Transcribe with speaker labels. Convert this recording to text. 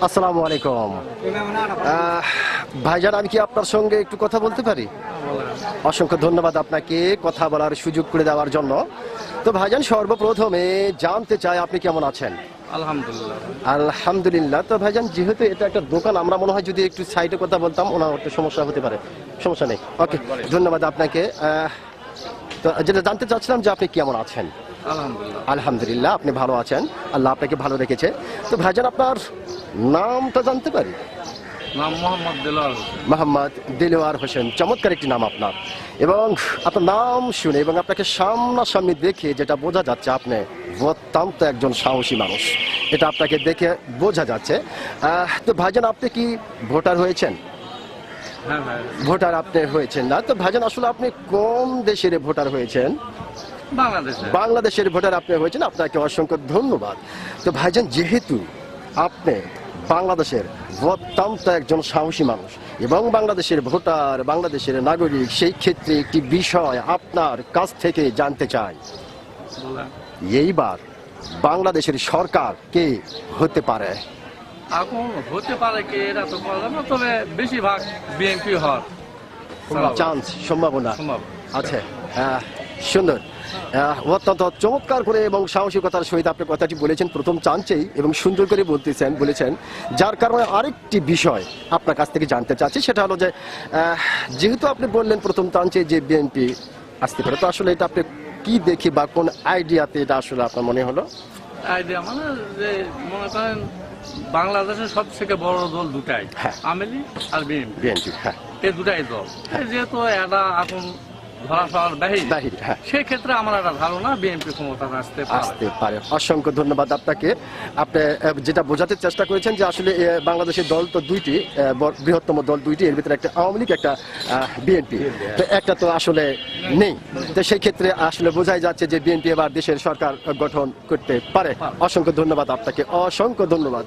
Speaker 1: আসসালামু আলাইকুম। ভাইজান, আমি কি আপনার সঙ্গে একটু কথা বলতে পারি? অসংখ্য ধন্যবাদ আপনাকে কথা বলার সুযোগ করে দেওয়ার জন্য। তো ভাইজান, সর্বপ্রথমে জানতে চাই আপনি কেমন আছেন?
Speaker 2: আলহামদুলিল্লাহ।
Speaker 1: আলহামদুলিল্লাহ। তো ভাইজান, যেহেতু এটা একটা দোকান, আমরা মনে হয় যদি একটু সাইডে কথা বলতাম ওনার একটু সমস্যা হতে পারে। সমস্যা নেই, ওকে, ধন্যবাদ আপনাকে। তো যেটা জানতে চাচ্ছিলাম যে আপনি কেমন আছেন?
Speaker 2: আলহামদুলিল্লাহ।
Speaker 1: আলহামদুলিল্লাহ, আপনি ভালো আছেন, আল্লাহ আপনাকে ভালো রেখেছে। তো ভাইজান, আপনার নামটা জানতে পারি?
Speaker 2: নাম মোহাম্মদ দেলোয়ার হোসেন।
Speaker 1: মোহাম্মদ দেলোয়ার হোসেন, চমৎকার একটি নাম আপনার। এবং আপনার নাম শুনে এবং আপনাকে সামনাসামনি দেখে যেটা বোঝা যাচ্ছে, আপনি অত্যন্ত একজন সাহসী মানুষ, এটা আপনাকে দেখে বোঝা যাচ্ছে। তো ভাইজান, আপনি কি ভোটার হয়েছেন?
Speaker 2: হ্যাঁ ভাই,
Speaker 1: ভোটার আপনি হয়েছেন না? তো ভাইজান, আসলে আপনি কোন দেশের ভোটার হয়েছেন?
Speaker 2: বাংলাদেশে।
Speaker 1: বাংলাদেশের ভোটার আপনি হয়েছেন, আপনাকে অসংখ্য ধন্যবাদ। তো ভাইজান, যেহেতু আপনি বাংলাদেশের অত্যন্ত একজন সাহসী মানুষ এবং বাংলাদেশের ভোটার, বাংলাদেশের নাগরিক, সেই ক্ষেত্রে একটি বিষয় আপনার কাছ থেকে জানতে চাই।
Speaker 2: বলেন।
Speaker 1: এইবার বাংলাদেশের সরকার কে হতে পারে?
Speaker 2: এখন হতে পারে কি এটা তো বলা না, তবে বেশিরভাগ বিএনপি হওয়ার
Speaker 1: চান্স, সম্ভাবনা
Speaker 2: সম্ভব।
Speaker 1: আছে। সুন্দর, অত্যন্ত চমৎকার করে এবং সাহসিকতার সহিত আপনি কথাটি বলেছেন প্রথম চান্সেই, এবং সুন্দর করে বলেছেন। যার কারণে আরেকটি বিষয় আপনার কাছ থেকে জানতে চাচ্ছি, সেটা হলো যে যেহেতু আপনি বললেন প্রথম চান্সে যে বিএনপি আসতে পারে, তো আসলে এটা আপনি কি দেখি বা কোন আইডিয়াতে এটা আসলে আপনার মনে হলো?
Speaker 2: আইডিয়া মানে যে মনে করেন বাংলাদেশের সবথেকে বড় দল দুটাই,
Speaker 1: হ্যাঁ।
Speaker 2: আওয়ামী লীগ আর বিএনপি।
Speaker 1: বিএনপি, হ্যাঁ।
Speaker 2: এই দুটাই দল, যেহেতু এটা এখন ধরাশোনার বাহিরে,
Speaker 1: হ্যাঁ,
Speaker 2: সেই ক্ষেত্রে আমার একটা ধারণা বিএনপি ক্ষমতা
Speaker 1: আসতে পারে। অসংখ্য ধন্যবাদ আপনাকে। আপনি যেটা বোঝাতে চেষ্টা করেছেন যে আসলে বাংলাদেশের দল তো দুইটি, বৃহত্তম দল দুইটি, এর ভিতরে একটা আওয়ামী লীগ, একটা বিএনপি, তো একটা তো আসলে নেই। তো সেই ক্ষেত্রে আসলে বোঝাই যাচ্ছে যে বিএনপি এবার দেশের সরকার গঠন করতে পারে। অসংখ্য ধন্যবাদ আপনাকে, অসংখ্য ধন্যবাদ।